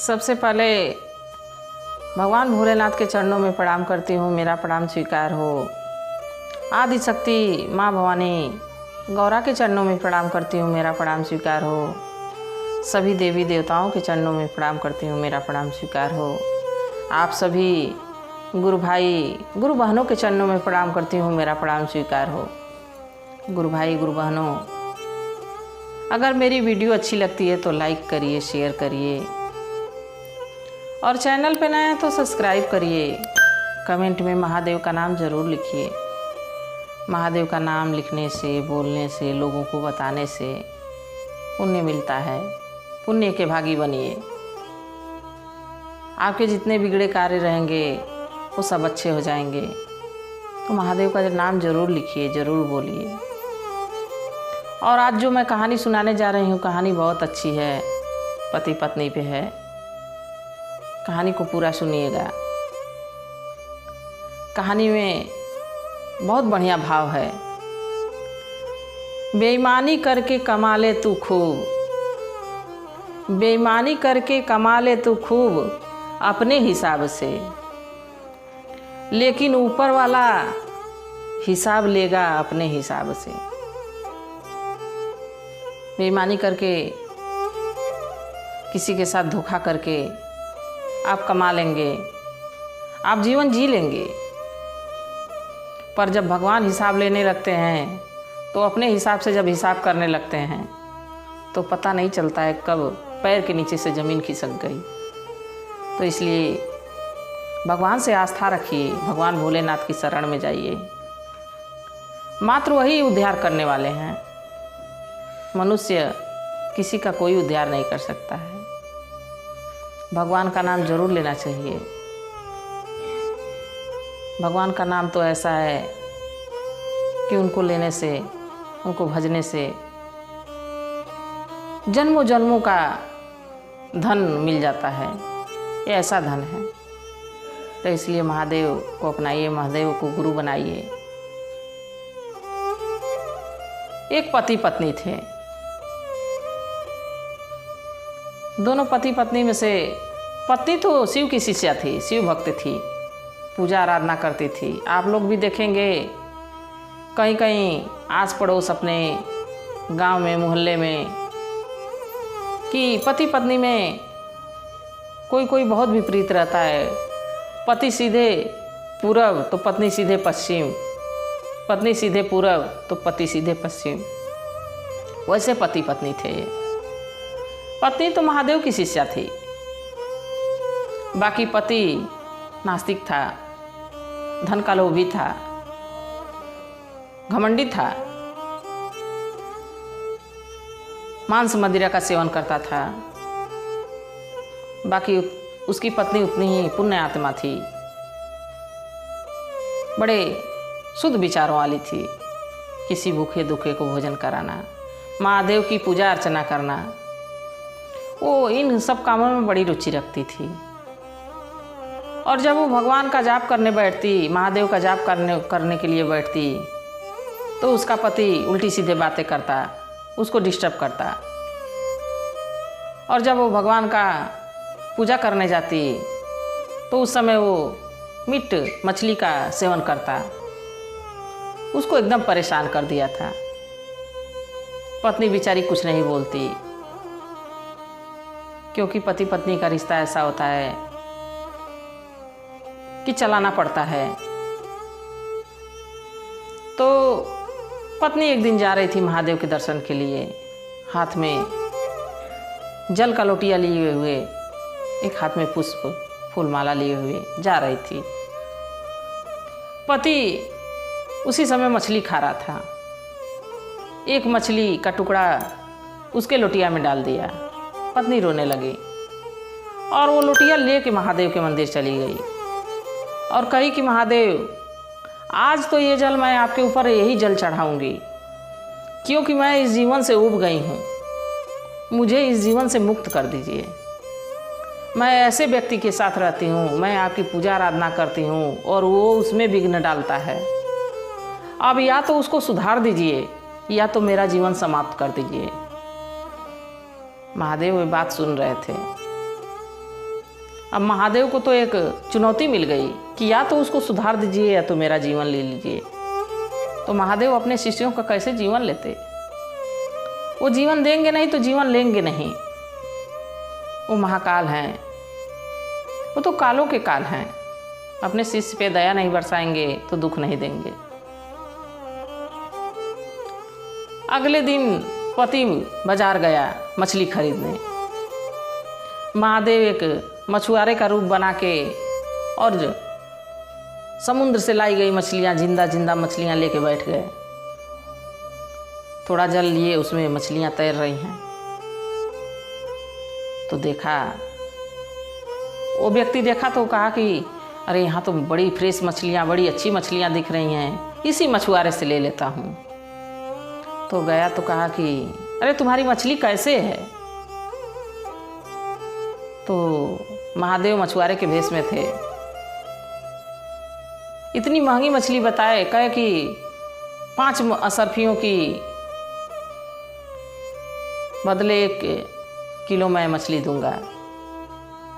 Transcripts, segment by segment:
सबसे पहले भगवान भोलेनाथ के चरणों में प्रणाम करती हूँ, मेरा प्रणाम स्वीकार हो। आदि शक्ति माँ भवानी गौरा के चरणों में प्रणाम करती हूँ, मेरा प्रणाम स्वीकार हो। सभी देवी देवताओं के चरणों में प्रणाम करती हूँ, मेरा प्रणाम स्वीकार हो। आप सभी गुरु भाई गुरु बहनों के चरणों में प्रणाम करती हूँ, मेरा प्रणाम स्वीकार हो। गुरु भाई गुरु बहनों, अगर मेरी वीडियो अच्छी लगती है तो लाइक करिए, शेयर करिए और चैनल पे नए हैं तो सब्सक्राइब करिए। कमेंट में महादेव का नाम ज़रूर लिखिए। महादेव का नाम लिखने से, बोलने से, लोगों को बताने से पुण्य मिलता है। पुण्य के भागी बनिए। आपके जितने बिगड़े कार्य रहेंगे वो सब अच्छे हो जाएंगे। तो महादेव का नाम ज़रूर लिखिए, ज़रूर बोलिए। और आज जो मैं कहानी सुनाने जा रही हूँ, कहानी बहुत अच्छी है, पति पत्नी पे है। कहानी को पूरा सुनिएगा। कहानी में बहुत बढ़िया भाव है। बेईमानी करके कमा ले तू खूब, बेईमानी करके कमा ले तू खूब अपने हिसाब से, लेकिन ऊपर वाला हिसाब लेगा अपने हिसाब से। बेईमानी करके, किसी के साथ धोखा करके आप कमा लेंगे, आप जीवन जी लेंगे, पर जब भगवान हिसाब लेने लगते हैं तो अपने हिसाब से जब हिसाब करने लगते हैं तो पता नहीं चलता है कब पैर के नीचे से ज़मीन खिसक गई। तो इसलिए भगवान से आस्था रखिए, भगवान भोलेनाथ की शरण में जाइए। मात्र वही उद्धार करने वाले हैं। मनुष्य किसी का कोई उद्धार नहीं कर सकता है। भगवान का नाम जरूर लेना चाहिए। भगवान का नाम तो ऐसा है कि उनको लेने से, उनको भजने से जन्मों जन्मों का धन मिल जाता है। ये ऐसा धन है। तो इसलिए महादेव को अपनाइए, महादेव को गुरु बनाइए। एक पति पत्नी थे। दोनों पति पत्नी में से पत्नी तो शिव की शिष्या थी, शिव भक्त थी, पूजा आराधना करती थी। आप लोग भी देखेंगे कहीं कहीं आस पड़ोस अपने गांव में, मोहल्ले में, कि पति पत्नी में कोई कोई बहुत विपरीत रहता है। पति सीधे पूरब तो पत्नी सीधे पश्चिम, पत्नी सीधे पूरब तो पति सीधे पश्चिम। वैसे पति पत्नी थे। पत्नी तो महादेव की शिष्या थी, बाकी पति नास्तिक था, धन का लोभी था, घमंडी था, मांस मदिरा का सेवन करता था। बाकी उसकी पत्नी उतनी ही पुण्य आत्मा थी, बड़े शुद्ध विचारों वाली थी। किसी भूखे दुखे को भोजन कराना, महादेव की पूजा अर्चना करना, वो इन सब कामों में बड़ी रुचि रखती थी। और जब वो भगवान का जाप करने बैठती, महादेव का जाप करने के लिए बैठती, तो उसका पति उल्टी सीधे बातें करता, उसको डिस्टर्ब करता। और जब वो भगवान का पूजा करने जाती तो उस समय वो मीट मछली का सेवन करता। उसको एकदम परेशान कर दिया था। पत्नी बेचारी कुछ नहीं बोलती, क्योंकि पति पत्नी का रिश्ता ऐसा होता है कि चलाना पड़ता है। तो पत्नी एक दिन जा रही थी महादेव के दर्शन के लिए, हाथ में जल का लोटिया लिए हुए, एक हाथ में पुष्प फूलमाला लिए हुए जा रही थी। पति उसी समय मछली खा रहा था। एक मछली का टुकड़ा उसके लोटिया में डाल दिया। पत्नी रोने लगी और वो लोटिया लेके महादेव के मंदिर चली गई और कही कि महादेव, आज तो ये जल मैं आपके ऊपर यही जल चढ़ाऊंगी, क्योंकि मैं इस जीवन से ऊब गई हूँ। मुझे इस जीवन से मुक्त कर दीजिए। मैं ऐसे व्यक्ति के साथ रहती हूँ, मैं आपकी पूजा आराधना करती हूँ और वो उसमें विघ्न डालता है। अब या तो उसको सुधार दीजिए या तो मेरा जीवन समाप्त कर दीजिए। महादेव वे बात सुन रहे थे। अब महादेव को तो एक चुनौती मिल गई कि या तो उसको सुधार दीजिए या तो मेरा जीवन ले लीजिए। तो महादेव अपने शिष्यों का कैसे जीवन लेते? वो जीवन देंगे नहीं तो जीवन लेंगे नहीं। वो महाकाल हैं, वो तो कालों के काल हैं। अपने शिष्य पे दया नहीं बरसाएंगे तो दुख नहीं देंगे। अगले दिन पति बाजार गया मछली खरीदने। महादेव एक मछुआरे का रूप बना के और समुद्र से लाई गई मछलियाँ, जिंदा जिंदा मछलियाँ लेके बैठ गए। थोड़ा जल लिए, उसमें मछलियाँ तैर रही हैं। तो देखा, वो व्यक्ति देखा तो कहा कि अरे यहाँ तो बड़ी फ्रेश मछलियाँ, बड़ी अच्छी मछलियाँ दिख रही हैं, इसी मछुआरे से ले लेता हूँ। तो गया तो कहा कि अरे तुम्हारी मछली कैसे है? तो महादेव मछुआरे के भेष में थे। इतनी महंगी मछली बताए, कहे कि 5 असरफियों की बदले 1 किलो मैं मछली दूंगा।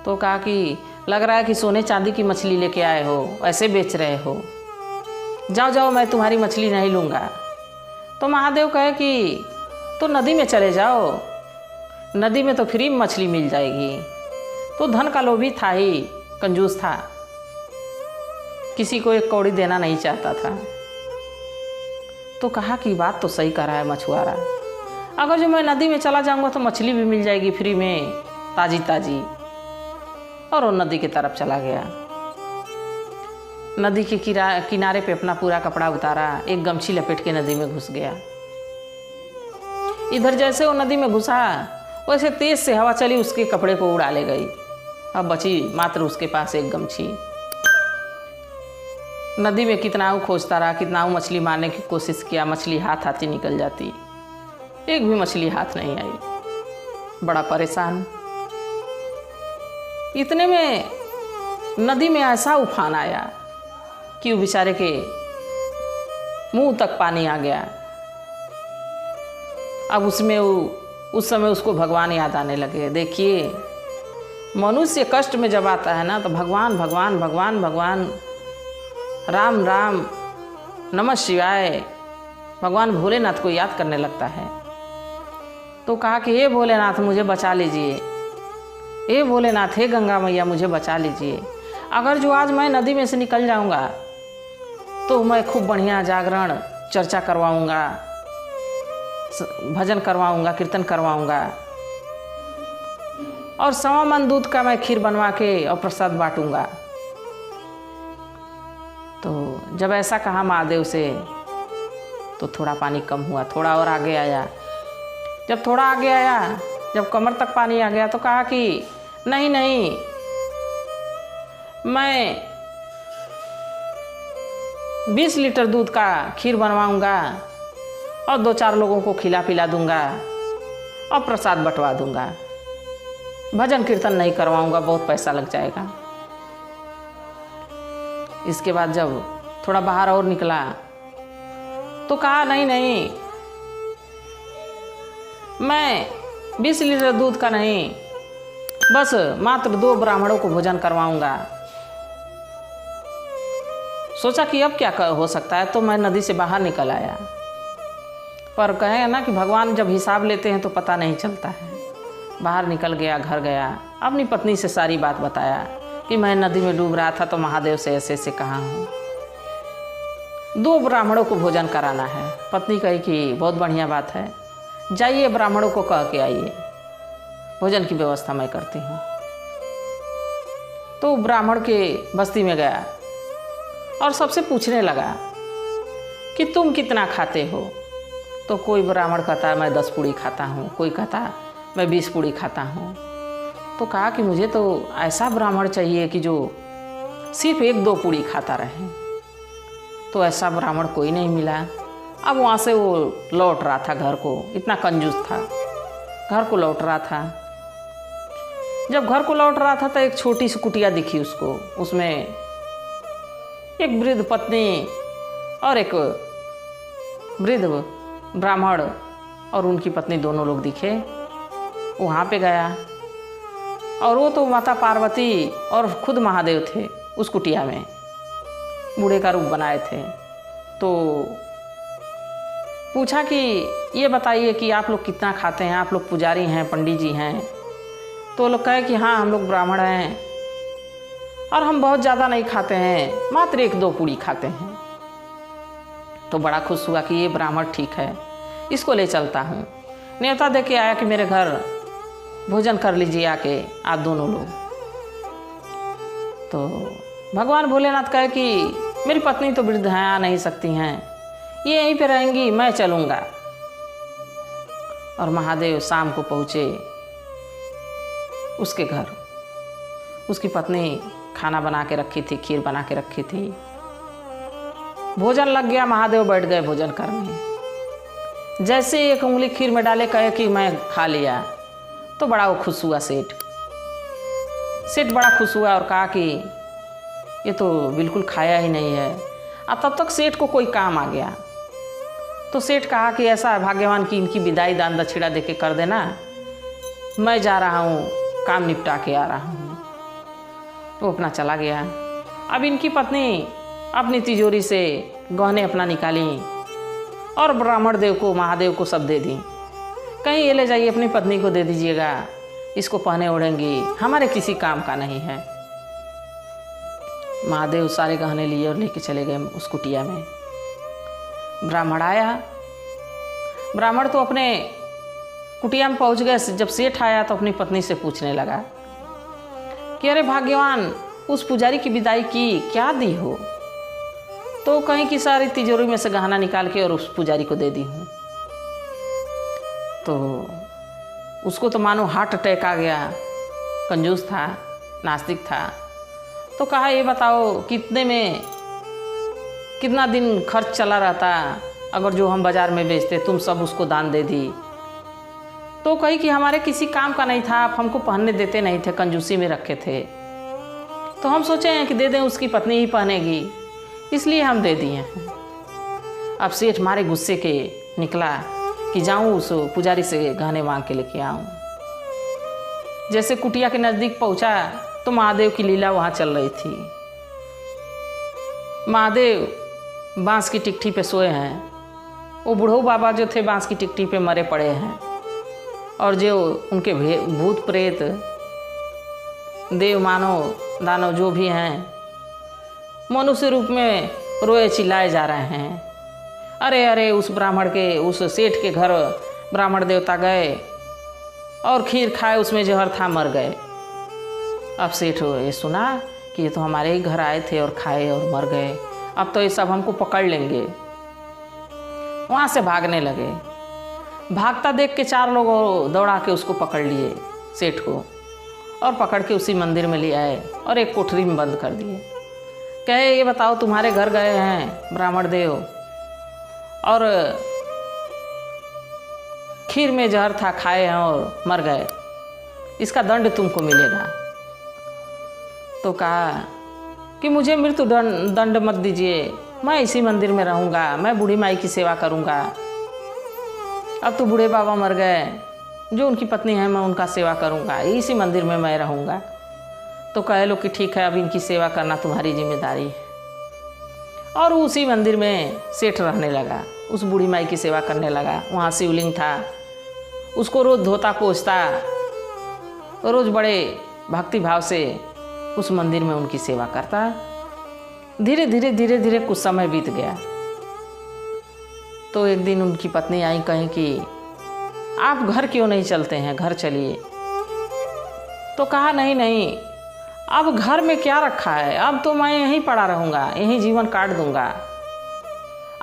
तो कहा कि लग रहा है कि सोने चांदी की मछली लेके आए हो, ऐसे बेच रहे हो, जाओ जाओ मैं तुम्हारी मछली नहीं लूँगा। तो महादेव कहे कि तो नदी में चले जाओ, नदी में तो फ्री में मछली मिल जाएगी। तो धन का लोभी था ही, कंजूस था, किसी को 1 कौड़ी देना नहीं चाहता था। तो कहा कि बात तो सही कह रहा है मछुआरा, अगर जो मैं नदी में चला जाऊंगा तो मछली भी मिल जाएगी फ्री में, ताजी ताजी। और वो नदी की तरफ चला गया। नदी के किनारे पे अपना पूरा कपड़ा उतारा, एक गमछी लपेट के नदी में घुस गया। इधर जैसे वो नदी में घुसा, वैसे तेज से हवा चली, उसके कपड़े को उड़ा ले गई। अब बची मात्र उसके पास एक गमछी। नदी में कितना खोजता रहा, कितना मछली मारने की कोशिश किया, मछली हाथ आती निकल जाती, एक भी मछली हाथ नहीं आई। बड़ा परेशान। इतने में नदी में ऐसा उफान आया कि वो बेचारे के मुंह तक पानी आ गया। अब उसमें उस समय उसको भगवान याद आने लगे। देखिए, मनुष्य कष्ट में जब आता है ना तो भगवान भगवान भगवान भगवान, राम राम, नमः शिवाय, भगवान भोलेनाथ को याद करने लगता है। तो कहा कि हे भोलेनाथ मुझे बचा लीजिए, हे भोलेनाथ, हे गंगा मैया मुझे बचा लीजिए। अगर जो आज मैं नदी में से निकल जाऊंगा तो मैं खूब बढ़िया जागरण चर्चा करवाऊंगा, भजन करवाऊंगा, कीर्तन करवाऊंगा, और 1.25 मन दूध का मैं खीर बनवा के और प्रसाद बांटूंगा। तो जब ऐसा कहा महादेव से तो थोड़ा पानी कम हुआ, थोड़ा और आगे आया। जब थोड़ा आगे आया, जब कमर तक पानी आ गया तो कहा कि नहीं नहीं, मैं 20 लीटर दूध का खीर बनवाऊंगा और 2-4 लोगों को खिला पिला दूंगा और प्रसाद बंटवा दूंगा, भजन कीर्तन नहीं करवाऊंगा, बहुत पैसा लग जाएगा। इसके बाद जब थोड़ा बाहर और निकला तो कहा नहीं नहीं, मैं 20 लीटर दूध का नहीं, बस मात्र 2 ब्राह्मणों को भोजन करवाऊंगा। सोचा कि अब क्या हो सकता है, तो मैं नदी से बाहर निकल आया। पर कहे ना कि भगवान जब हिसाब लेते हैं तो पता नहीं चलता है। बाहर निकल गया, घर गया, अपनी पत्नी से सारी बात बताया कि मैं नदी में डूब रहा था तो महादेव से ऐसे ऐसे कहा हूँ, 2 ब्राह्मणों को भोजन कराना है। पत्नी कही कि बहुत बढ़िया बात है, जाइए ब्राह्मणों को कह के आइए, भोजन की व्यवस्था मैं करती हूँ। तो ब्राह्मण के बस्ती में गया और सबसे पूछने लगा कि तुम कितना खाते हो। तो कोई ब्राह्मण कहता मैं 10 पूड़ी खाता हूँ, कोई कहता मैं 20 पूड़ी खाता हूँ। तो कहा कि मुझे तो ऐसा ब्राह्मण चाहिए कि जो सिर्फ 1-2 पूड़ी खाता रहे। तो ऐसा ब्राह्मण कोई नहीं मिला। अब वहाँ से वो लौट रहा था घर को, इतना कंजूस था, घर को लौट रहा था। जब घर को लौट रहा था तो एक छोटी सी कुटिया दिखी उसको, उसमें एक वृद्ध पत्नी और एक वृद्ध ब्राह्मण और उनकी पत्नी दोनों लोग दिखे। वहाँ पे गया और वो तो माता पार्वती और खुद महादेव थे उस कुटिया में, बूढ़े का रूप बनाए थे। तो पूछा कि ये बताइए कि आप लोग कितना खाते हैं, आप लोग पुजारी हैं, पंडित जी हैं? तो लोग कहे कि हाँ हम लोग ब्राह्मण हैं और हम बहुत ज़्यादा नहीं खाते हैं, मात्र 1-2 पूड़ी खाते हैं। तो बड़ा खुश हुआ कि ये ब्राह्मण ठीक है, इसको ले चलता हूँ। न्योता दे के आया कि मेरे घर भोजन कर लीजिए आके आप दोनों लोग। तो भगवान भोलेनाथ कहे कि मेरी पत्नी तो वृद्ध हैं, आ नहीं सकती हैं, ये यहीं पे रहेंगी, मैं चलूँगा। और महादेव शाम को पहुँचे उसके घर। उसकी पत्नी खाना बना के रखी थी, खीर बना के रखी थी। भोजन लग गया, महादेव बैठ गए भोजन करने। जैसे एक उंगली खीर में डाले कहे कि मैं खा लिया, तो बड़ा वो खुश हुआ सेठ बड़ा खुश हुआ और कहा कि ये तो बिल्कुल खाया ही नहीं है। अब तब तक सेठ को कोई काम आ गया। तो सेठ कहा कि ऐसा भाग्यवान कि इनकी विदाई दान दक्षिणा दे के कर देना, मैं जा रहा हूँ, काम निपटा के आ रहा हूँ। वो अपना चला गया। अब इनकी पत्नी अपनी तिजोरी से गहने अपना निकाली और ब्राह्मण देव को, महादेव को सब दे दी। कहीं ये ले जाइए, अपनी पत्नी को दे दीजिएगा, इसको पहने ओढ़ेंगी, हमारे किसी काम का नहीं है। महादेव सारे गहने लिए और लेके चले गए उस कुटिया में। ब्राह्मण आया। ब्राह्मण तो अपने कुटिया में पहुंच गए। जब सेठ आया तो अपनी पत्नी से पूछने लगा कि अरे भाग्यवान, उस पुजारी की विदाई की, क्या दी हो? तो कहीं की सारी तिजोरी में से गहना निकाल के और उस पुजारी को दे दी हूँ। तो उसको तो मानो हार्ट अटैक आ गया। कंजूस था, नास्तिक था। तो कहा ये बताओ कितने में कितना दिन खर्च चला रहता अगर जो हम बाज़ार में बेचते, तुम सब उसको दान दे दी? तो कही कि हमारे किसी काम का नहीं था, आप हमको पहनने देते नहीं थे, कंजूसी में रखे थे, तो हम सोचे हैं कि दे दें, उसकी पत्नी ही पहनेगी, इसलिए हम दे दिए हैं। अब सेठ मारे गुस्से के निकला कि जाऊं उस पुजारी से गहने मांग के लेके आऊं। जैसे कुटिया के नज़दीक पहुंचा तो महादेव की लीला वहाँ चल रही थी। महादेव बांस की टिकठी पे सोए हैं। वो बूढ़ो बाबा जो थे बांस की टिकठी पे मरे पड़े हैं, और जो उनके भूत प्रेत देव मानव दानव जो भी हैं मनुष्य रूप में रोए चिल्लाए जा रहे हैं। अरे अरे, उस ब्राह्मण के, उस सेठ के घर ब्राह्मण देवता गए और खीर खाए, उसमें जहर था, मर गए। अब सेठ ये सुना कि ये तो हमारे ही घर आए थे और खाए और मर गए, अब तो ये सब हमको पकड़ लेंगे। वहाँ से भागने लगे। भागता देख के 4 लोग दौड़ा के उसको पकड़ लिए, सेठ को, और पकड़ के उसी मंदिर में ले आए और एक कोठरी में बंद कर दिए। कहे ये बताओ, तुम्हारे घर गए हैं ब्राह्मण देव और खीर में जहर था, खाए हैं और मर गए, इसका दंड तुमको मिलेगा। तो कहा कि मुझे मृत्यु दंड मत दीजिए, मैं इसी मंदिर में रहूँगा, मैं बूढ़ी माई की सेवा करूँगा। अब तो बूढ़े बाबा मर गए, जो उनकी पत्नी है मैं उनका सेवा करूँगा, इसी मंदिर में मैं रहूँगा। तो कहे लो कि ठीक है, अब इनकी सेवा करना तुम्हारी जिम्मेदारी है। और उसी मंदिर में सेठ रहने लगा, उस बूढ़ी माई की सेवा करने लगा। वहाँ शिवलिंग था, उसको रोज़ धोता पोछता, रोज़ बड़े भक्ति भाव से उस मंदिर में उनकी सेवा करता। धीरे धीरे धीरे धीरे कुछ समय बीत गया। तो एक दिन उनकी पत्नी आई, कहीं कि आप घर क्यों नहीं चलते हैं, घर चलिए। तो कहा नहीं नहीं, अब घर में क्या रखा है, अब तो मैं यहीं पड़ा रहूँगा, यहीं जीवन काट दूँगा।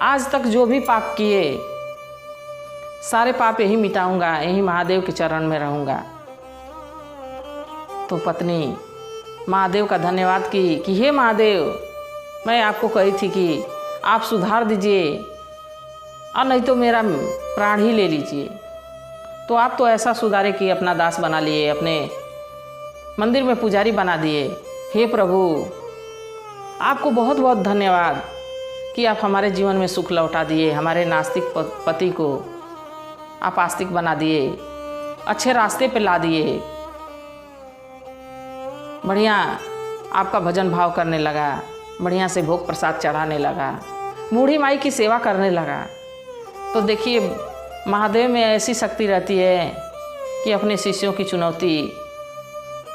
आज तक जो भी पाप किए सारे पाप यहीं मिटाऊँगा, यहीं महादेव के चरण में रहूँगा। तो पत्नी महादेव का धन्यवाद की कि हे महादेव, मैं आपको कही थी कि आप सुधार दीजिए और नहीं तो मेरा प्राण ही ले लीजिए। तो आप तो ऐसा सुधारे कि अपना दास बना लिए, अपने मंदिर में पुजारी बना दिए। हे प्रभु, आपको बहुत बहुत धन्यवाद कि आप हमारे जीवन में सुख लौटा दिए, हमारे नास्तिक पति को आप आस्तिक बना दिए, अच्छे रास्ते पे ला दिए। बढ़िया आपका भजन भाव करने लगा, बढ़िया से भोग प्रसाद चढ़ाने लगा, बूढ़ी माई की सेवा करने लगा। तो देखिए महादेव में ऐसी शक्ति रहती है कि अपने शिष्यों की चुनौती,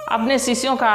अपने शिष्यों का